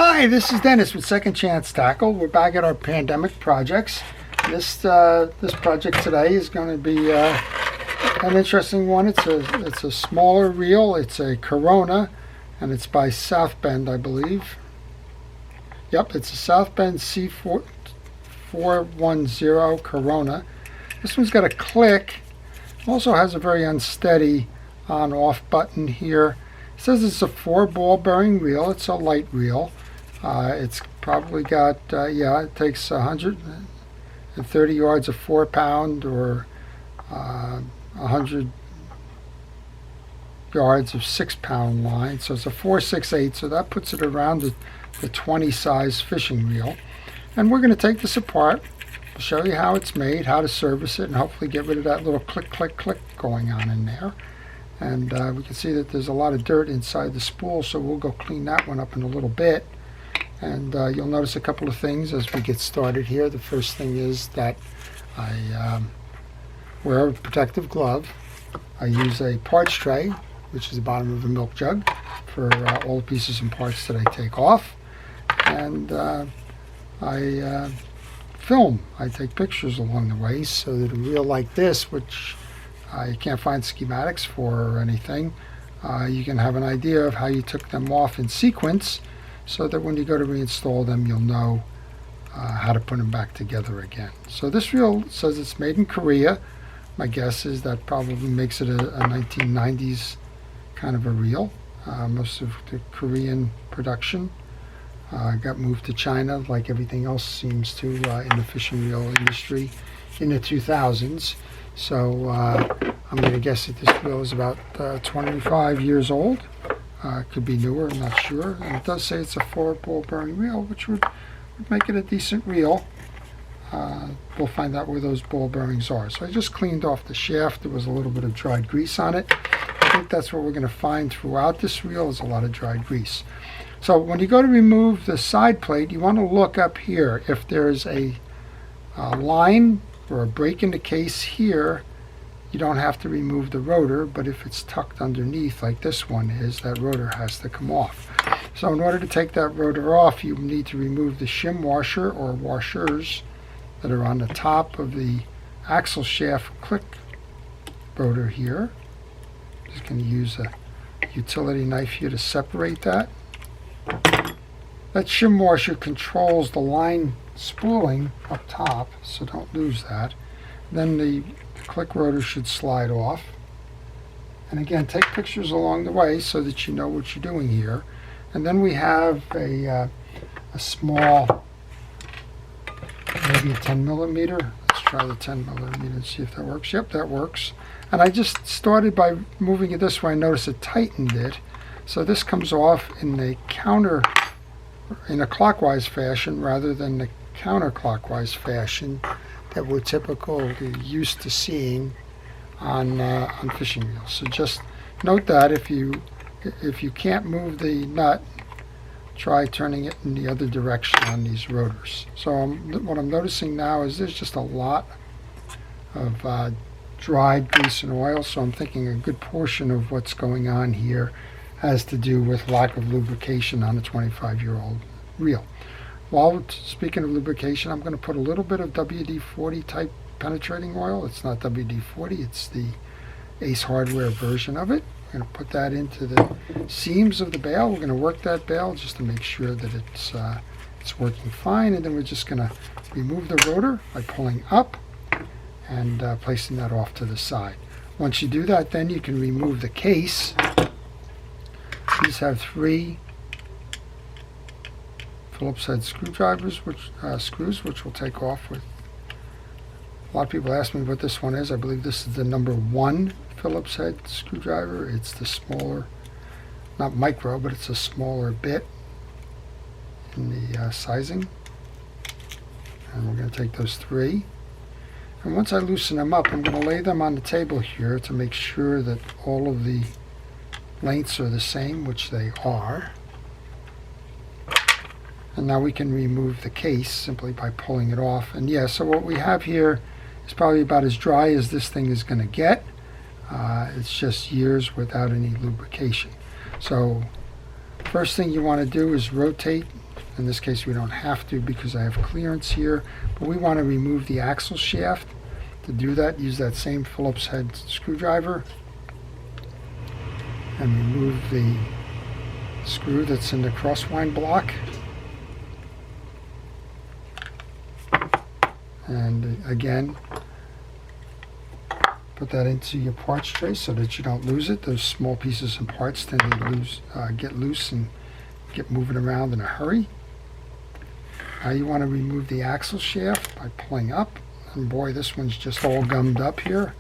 Hi, this is Dennis with Second Chance Tackle. We're back at our pandemic projects. This project today is going to be an interesting one. It's a smaller reel. It's a Corona, and it's by South Bend, I believe. Yep, it's a South Bend C410 Corona. This one's got a click. Also has a very unsteady on-off button here. It says it's a 4-ball bearing reel. It's a light reel. It's probably got, it takes 130 yards of 4-pound or 100 yards of 6-pound line. So it's a 4/6/8, so that puts it around the 20 size fishing reel. And we're going to take this apart, show you how it's made, how to service it, and hopefully get rid of that little click, click, click going on in there. And we can see that there's a lot of dirt inside the spool, so we'll go clean that one up in a little bit. And you'll notice a couple of things as we get started here. The first thing is that I wear a protective glove. I use a parts tray, which is the bottom of a milk jug, for all the pieces and parts that I take off. And I film. I take pictures along the way so that a reel like this, which you can't find schematics for or anything, you can have an idea of how you took them off in sequence, so that when you go to reinstall them, you'll know how to put them back together again. So this reel says it's made in Korea. My guess is that probably makes it a 1990s kind of a reel. Most of the Korean production got moved to China, like everything else seems to in the fishing reel industry in the 2000s. So I'm going to guess that this reel is about 25 years old. It could be newer, I'm not sure. And it does say it's a 4-ball bearing reel, which would make it a decent reel. We'll find out where those ball bearings are. So I just cleaned off the shaft. There was a little bit of dried grease on it. I think that's what we're going to find throughout this reel, is a lot of dried grease. So when you go to remove the side plate, you want to look up here. If there's a line or a break in the case here, you don't have to remove the rotor, but if it's tucked underneath like this one is, that rotor has to come off. So in order to take that rotor off, you need to remove the shim washer or washers that are on the top of the axle shaft click rotor here. Just going to use a utility knife here to separate that. That shim washer controls the line spooling up top, so don't lose that. Then the click rotor should slide off. And again, take pictures along the way so that you know what you're doing here. And then we have a small, maybe a 10 millimeter. Let's try the 10 millimeter and see if that works. Yep, that works. And I just started by moving it this way. I noticed it tightened it. So this comes off in a clockwise fashion rather than the counterclockwise fashion that we're typically used to seeing on fishing reels. So just note that if you can't move the nut, try turning it in the other direction on these rotors. So what I'm noticing now is there's just a lot of dried grease and oil, so I'm thinking a good portion of what's going on here has to do with lack of lubrication on a 25-year-old reel. While speaking of lubrication, I'm going to put a little bit of WD-40 type penetrating oil. It's not WD-40, it's the Ace Hardware version of it. I'm going to put that into the seams of the bail. We're going to work that bail just to make sure that it's working fine. And then we're just going to remove the rotor by pulling up and placing that off to the side. Once you do that, then you can remove the case. These have 3 Phillips head screwdrivers, screws, which we'll take off with. A lot of people ask me what this one is. I believe this is the number 1 Phillips head screwdriver. It's the smaller, not micro, but it's a smaller bit in the sizing. And we're going to take those 3. And once I loosen them up, I'm going to lay them on the table here to make sure that all of the lengths are the same, which they are. And now we can remove the case simply by pulling it off. And yeah, so what we have here is probably about as dry as this thing is going to get. It's just years without any lubrication. So first thing you want to do is rotate In this case we don't have to because I have clearance here, but we want to remove the axle shaft. To do that, use that same Phillips head screwdriver and remove the screw that's in the crosswind block. And again, put that into your parts tray so that you don't lose it. Those small pieces and parts tend to get loose and get moving around in a hurry. Now you want to remove the axle shaft by pulling up. And boy, this one's just all gummed up here.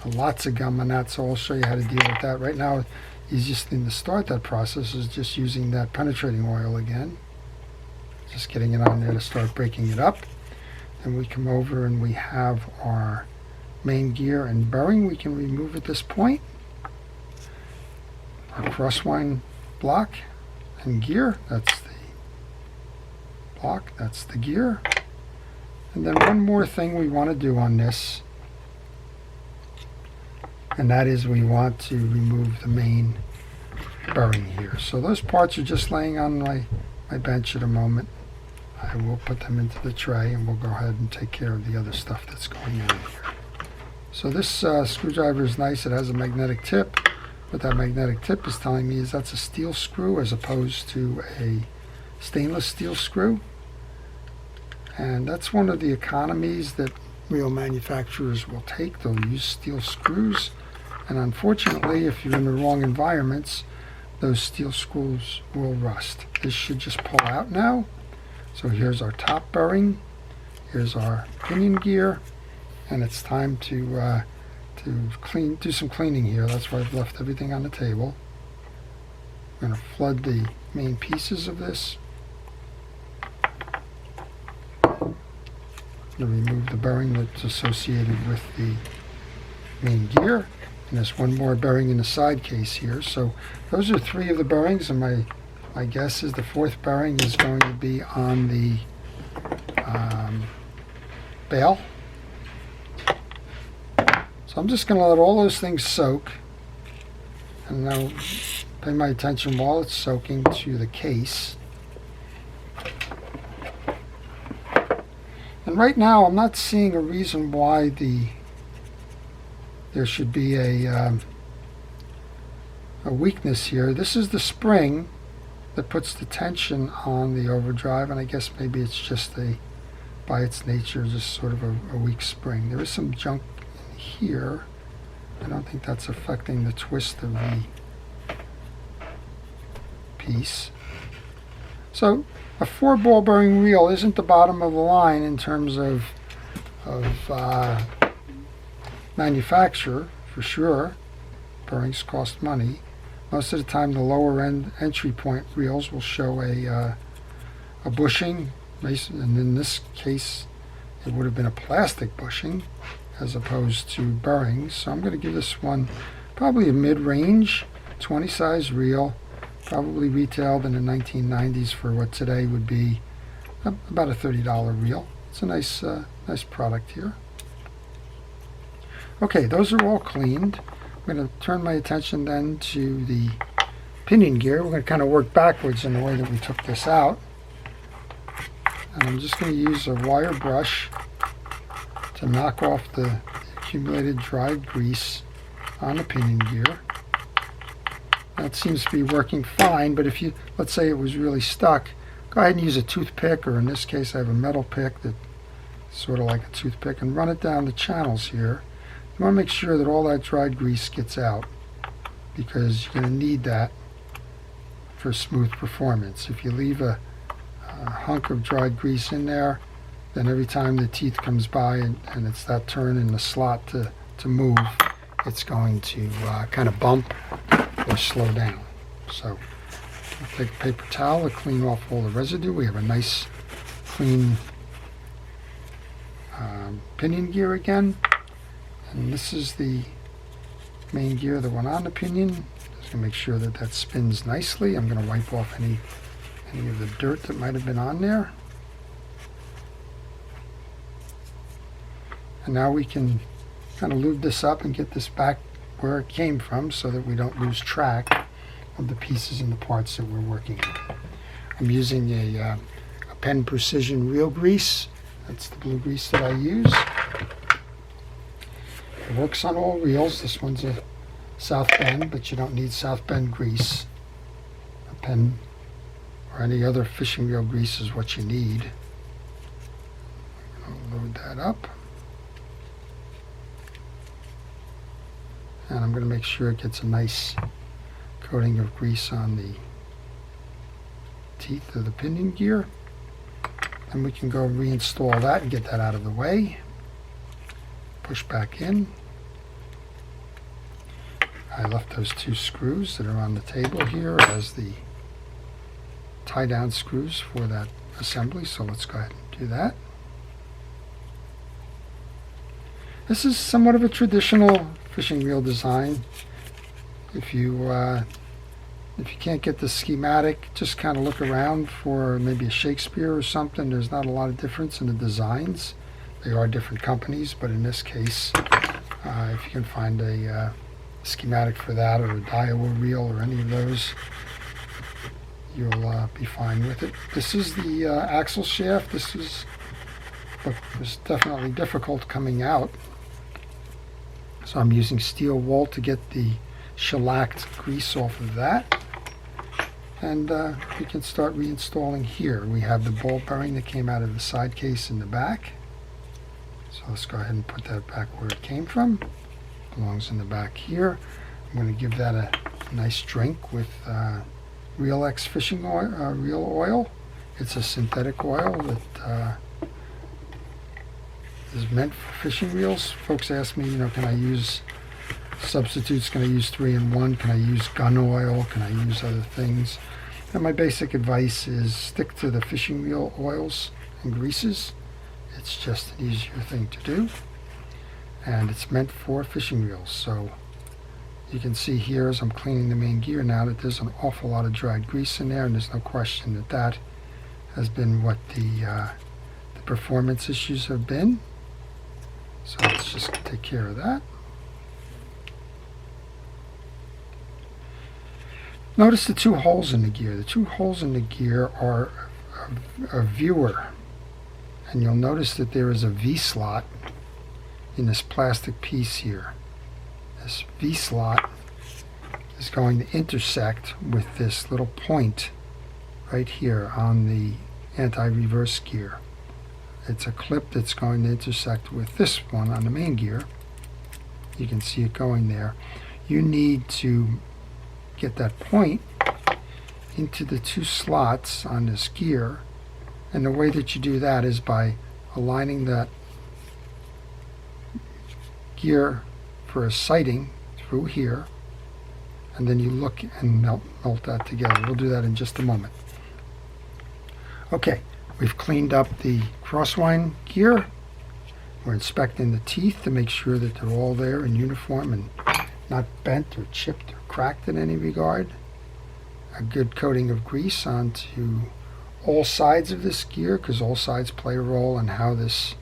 Lots of gum on that, so I'll show you how to deal with that. Right now, the easiest thing to start that process is just using that penetrating oil again. Just getting it on there to start breaking it up. Then we come over and we have our main gear and bearing we can remove at this point. Our crosswind block and gear, that's the block, that's the gear. And then one more thing we want to do on this, and that is we want to remove the main bearing here. So those parts are just laying on my bench at the moment. I will put them into the tray and we'll go ahead and take care of the other stuff that's going on here. So this screwdriver is nice. It has a magnetic tip. What that magnetic tip is telling me is that's a steel screw as opposed to a stainless steel screw. And that's one of the economies that real manufacturers will take. They'll use steel screws. And unfortunately, if you're in the wrong environments, those steel screws will rust. This should just pull out now. So here's our top bearing. Here's our pinion gear. And it's time to do some cleaning here. That's why I've left everything on the table. I'm going to flood the main pieces of this. To remove the bearing that's associated with the main gear, and there's one more bearing in the side case here. So those are 3 of the bearings, and my guess is the 4th bearing is going to be on the bail. So I'm just going to let all those things soak, and now pay my attention while it's soaking to the case. And right now, I'm not seeing a reason why there should be a weakness here. This is the spring that puts the tension on the overdrive, and I guess maybe it's just by its nature, just sort of a weak spring. There is some junk in here. I don't think that's affecting the twist of the piece. So a 4-ball bearing reel isn't the bottom of the line in terms of manufacture, for sure. Bearings cost money. Most of the time the lower end entry point reels will show a bushing, and in this case it would have been a plastic bushing as opposed to bearings. So I'm going to give this one probably a mid-range 20 size reel. Probably retailed in the 1990s for what today would be about a $30 reel. It's a nice product here. Okay, those are all cleaned. I'm going to turn my attention then to the pinion gear. We're going to kind of work backwards in the way that we took this out. And I'm just going to use a wire brush to knock off the accumulated dried grease on the pinion gear. That seems to be working fine, but if you, let's say it was really stuck, go ahead and use a toothpick, or in this case I have a metal pick that's sort of like a toothpick, and run it down the channels here. You want to make sure that all that dried grease gets out, because you're going to need that for smooth performance. If you leave a hunk of dried grease in there, then every time the teeth comes by and it's that turn in the slot to move, it's going to kind of bump or slow down. So I'll take a paper towel to clean off all the residue. We have a nice clean pinion gear again, and this is the main gear that went on the pinion. Just gonna make sure that that spins nicely. I'm going to wipe off any of the dirt that might have been on there, and now we can kind of lube this up and get this back where it came from so that we don't lose track of the pieces and the parts that we're working on. I'm using a Penn Precision reel grease. That's the blue grease that I use. It works on all reels. This one's a South Bend, but you don't need South Bend grease. A Penn or any other fishing reel grease is what you need. I'll load that up. And I'm going to make sure it gets a nice coating of grease on the teeth of the pinion gear. And we can go reinstall that and get that out of the way. Push back in. I left those 2 screws that are on the table here as the tie down screws for that assembly, so let's go ahead and do that. This is somewhat of a traditional fishing reel design. If you can't get the schematic, just kind of look around for maybe a Shakespeare or something. There's not a lot of difference in the designs. They are different companies, but in this case, if you can find a schematic for that, or a Daiwa reel or any of those, you'll be fine with it. This is the axle shaft. This is what was definitely difficult coming out. So I'm using steel wool to get the shellacked grease off of that. And we can start reinstalling here. We have the ball bearing that came out of the side case in the back. So let's go ahead and put that back where it came from. Belongs in the back here. I'm going to give that a nice drink with Real X fishing oil, reel oil. It's a synthetic oil that is meant for fishing reels. Folks ask me, can I use substitutes? Can I use 3-in-1? Can I use gun oil? Can I use other things? And my basic advice is stick to the fishing reel oils and greases. It's just an easier thing to do, and it's meant for fishing reels. So you can see here as I'm cleaning the main gear now that there's an awful lot of dried grease in there, and there's no question that that has been what the performance issues have been. So let's just take care of that. Notice the 2 holes in the gear. The 2 holes in the gear are a viewer, and you'll notice that there is a V-slot in this plastic piece here. This V-slot is going to intersect with this little point right here on the anti-reverse gear. It's a clip that's going to intersect with this one on the main gear. You can see it going there. You need to get that point into the 2 slots on this gear, and the way that you do that is by aligning that gear for a sighting through here, and then you look and melt that together. We'll do that in just a moment. Okay, we've cleaned up the crosswind gear. We're inspecting the teeth to make sure that they're all there in uniform and not bent or chipped or cracked in any regard. A good coating of grease onto all sides of this gear, because all sides play a role in how this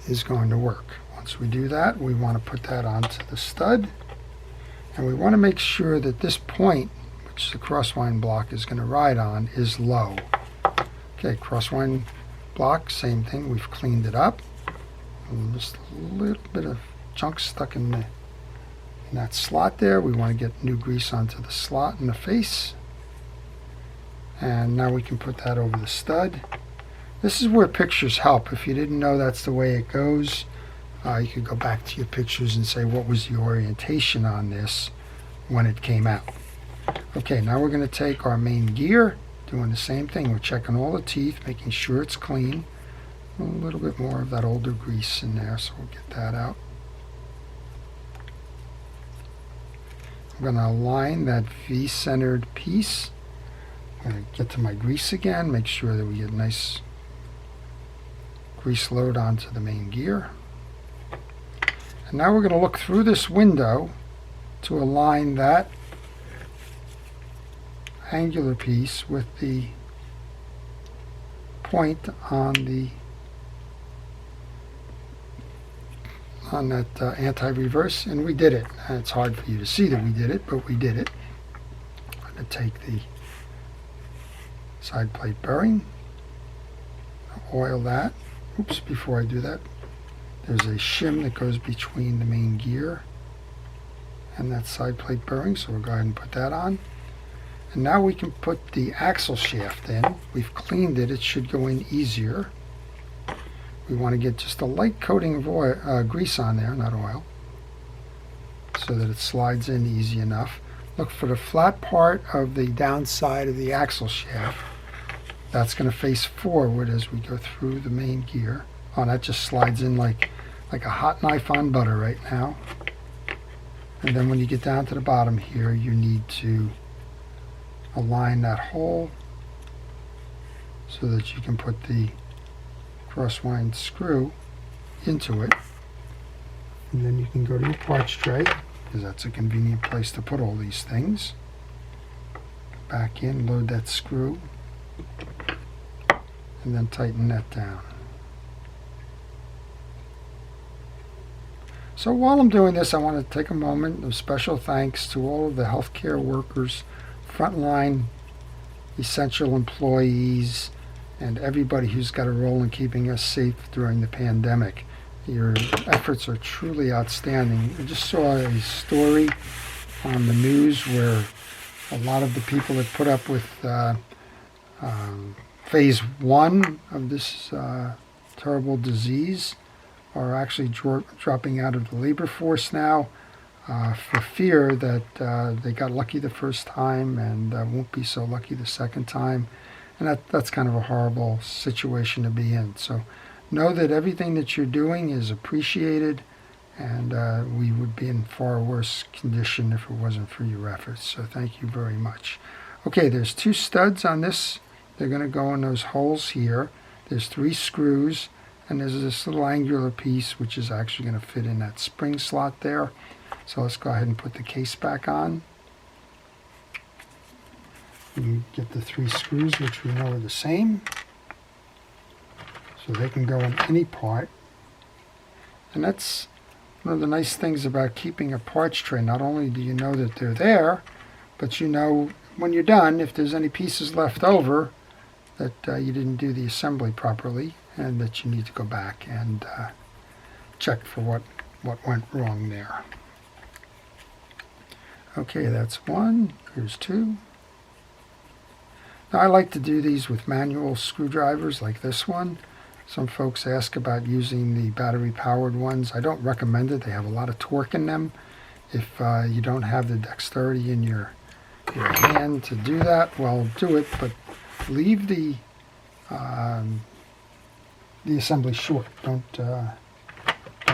is going to work. Once we do that, we want to put that onto the stud, and we want to make sure that this point, which the crosswind block is going to ride on, is low. Okay, crosswind block, same thing. We've cleaned it up. And just a little bit of junk stuck in that slot there. We want to get new grease onto the slot in the face. And now we can put that over the stud. This is where pictures help. If you didn't know that's the way it goes, you could go back to your pictures and say what was the orientation on this when it came out. Okay, now we're going to take our main gear, doing the same thing. We're checking all the teeth, making sure it's clean. A little bit more of that older grease in there, so we'll get that out. I'm going to align that V-centered piece. I'm going to get to my grease again, make sure that we get a nice grease load onto the main gear. And now we're going to look through this window to align that angular piece with the point on that anti-reverse, and we did it. And it's hard for you to see that we did it, but we did it. I'm going to take the side plate bearing. Oil that. Oops, before I do that, there's a shim that goes between the main gear and that side plate bearing, so we'll go ahead and put that on. And now we can put the axle shaft in. We've cleaned it, it should go in easier. We want to get just a light coating of oil, grease on there, not oil, so that it slides in easy enough. Look for the flat part of the downside of the axle shaft. That's going to face forward as we go through the main gear. Oh, that just slides in like a hot knife on butter right now. And then when you get down to the bottom here, you need to align that hole so that you can put the crosswind screw into it. And then you can go to your parts tray, because that's a convenient place to put all these things. Back in, load that screw, and then tighten that down. So while I'm doing this, I want to take a moment of special thanks to all of the healthcare workers, frontline essential employees, and everybody who's got a role in keeping us safe during the pandemic. Your efforts are truly outstanding. I just saw a story on the news where a lot of the people that put up with phase 1 of this terrible disease are actually dropping out of the labor force now for fear that they got lucky the first time and won't be so lucky the second time. And that's kind of a horrible situation to be in. So know that everything that you're doing is appreciated, and we would be in far worse condition if it wasn't for your efforts. So thank you very much. Okay, there's 2 studs on this. They're going to go in those holes here. There's 3 screws, and there's this little angular piece which is actually going to fit in that spring slot there. So let's go ahead and put the case back on. You get the 3 screws, which we know are the same, so they can go in any part. And that's one of the nice things about keeping a parts tray. Not only do you know that they're there, but you know when you're done, if there's any pieces left over that you didn't do the assembly properly, and that you need to go back and check for what went wrong there. Okay, that's 1. Here's 2. Now, I like to do these with manual screwdrivers like this one. Some folks ask about using the battery-powered ones. I don't recommend it. They have a lot of torque in them. If you don't have the dexterity in your hand to do that, well, do it, but leave the assembly short. Don't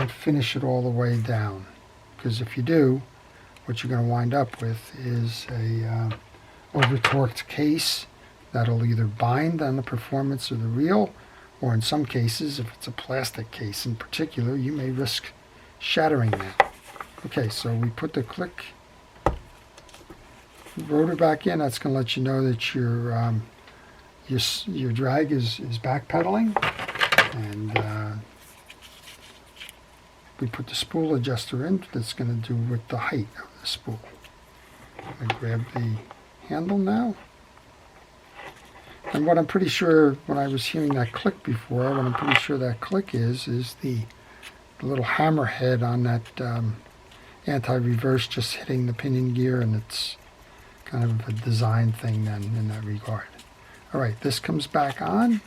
finish it all the way down, because if you do, what you're going to wind up with is a over-torqued case that'll either bind on the performance of the reel, or in some cases, if it's a plastic case in particular, you may risk shattering that. Okay, so we put the click rotor back in. That's going to let you know that your drag is backpedaling, and we put the spool adjuster in. That's going to do with the height of the spool. I'm going to grab the handle now. And what I'm pretty sure, when I was hearing that click before, what I'm pretty sure that click is the little hammer head on that anti-reverse just hitting the pinion gear, and it's kind of a design thing then in that regard. All right, this comes back on.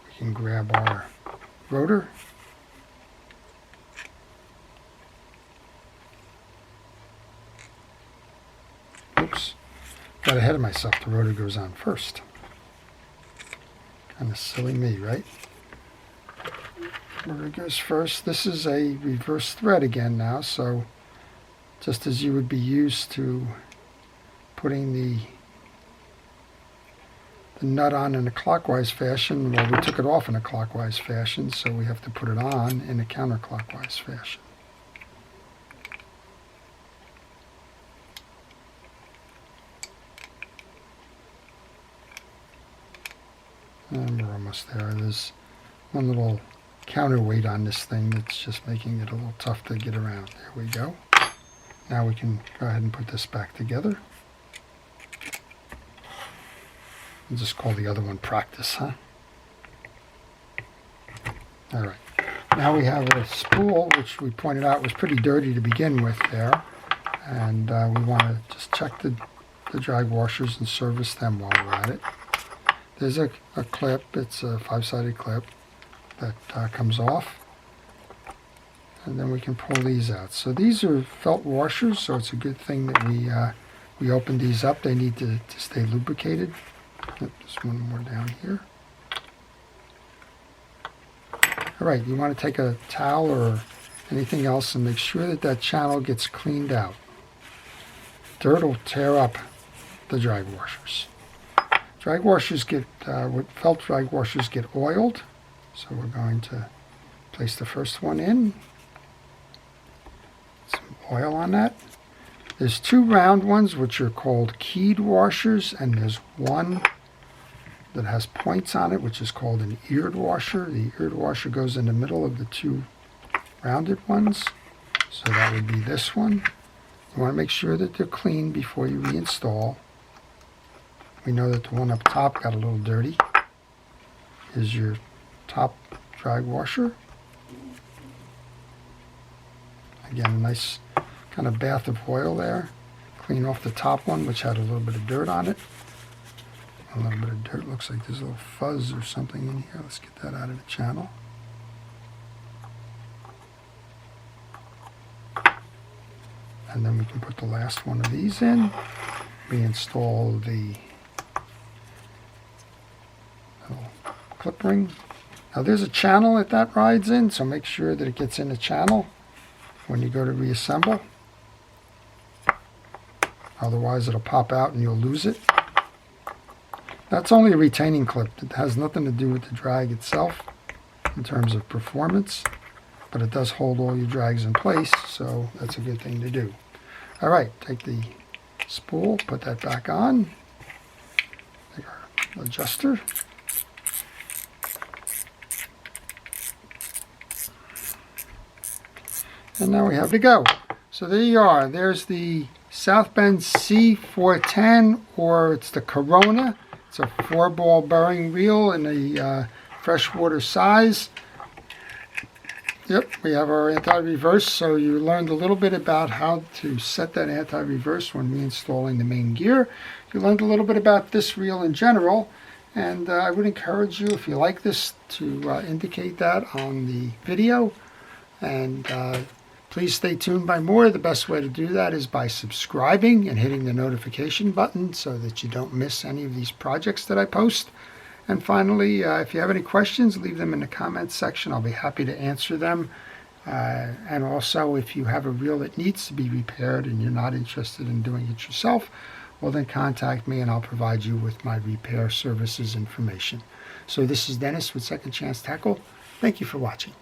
We can grab our rotor. Oops. Got ahead of myself. The rotor goes on first. Kind of silly me, right? Rotor goes first. This is a reverse thread again now, so just as you would be used to putting the nut on in a clockwise fashion, well, we took it off in a clockwise fashion, so we have to put it on in a counterclockwise fashion. And we're almost there. There's one little counterweight on this thing that's just making it a little tough to get around. There we go. Now we can go ahead and put this back together. We'll just call the other one practice, huh? All right. Now we have a spool, which we pointed out was pretty dirty to begin with there. And we want to just check the drag washers and service them while we're at it. There's a clip. It's a 5-sided clip that comes off. And then we can pull these out. So these are felt washers, so it's a good thing that we opened these up. They need to stay lubricated. Just one more down here. All right, you want to take a towel or anything else and make sure that that channel gets cleaned out. Dirt will tear up the drag washers. Drag washers felt drag washers get oiled. So we're going to place the first one in. Some oil on that. There's 2 round ones which are called keyed washers, and there's one that has points on it, which is called an eared washer. The eared washer goes in the middle of the 2 rounded ones. So that would be this one. You want to make sure that they're clean before you reinstall. We know that the one up top got a little dirty. Here's your top drag washer. Again, a nice kind of bath of oil there. Clean off the top one, which had a little bit of dirt on it. A little bit of dirt. Looks like there's a little fuzz or something in here. Let's get that out of the channel. And then we can put the last one of these in. Reinstall the little clip ring. Now there's a channel that rides in, so make sure that it gets in the channel when you go to reassemble. Otherwise it'll pop out and you'll lose it. That's only a retaining clip. It has nothing to do with the drag itself in terms of performance, but it does hold all your drags in place, so that's a good thing to do. All right, take the spool, put that back on. Take our adjuster. And now we have to go. So there you are. There's the South Bend C410, or it's the Corona. It's a 4-ball bearing reel in a freshwater size. Yep, we have our anti-reverse, so you learned a little bit about how to set that anti-reverse when reinstalling the main gear. You learned a little bit about this reel in general, and I would encourage you, if you like this, to indicate that on the video. And please stay tuned by more. The best way to do that is by subscribing and hitting the notification button so that you don't miss any of these projects that I post. And finally, if you have any questions, leave them in the comments section. I'll be happy to answer them. And also, if you have a reel that needs to be repaired and you're not interested in doing it yourself, well then contact me and I'll provide you with my repair services information. So this is Dennis with Second Chance Tackle. Thank you for watching.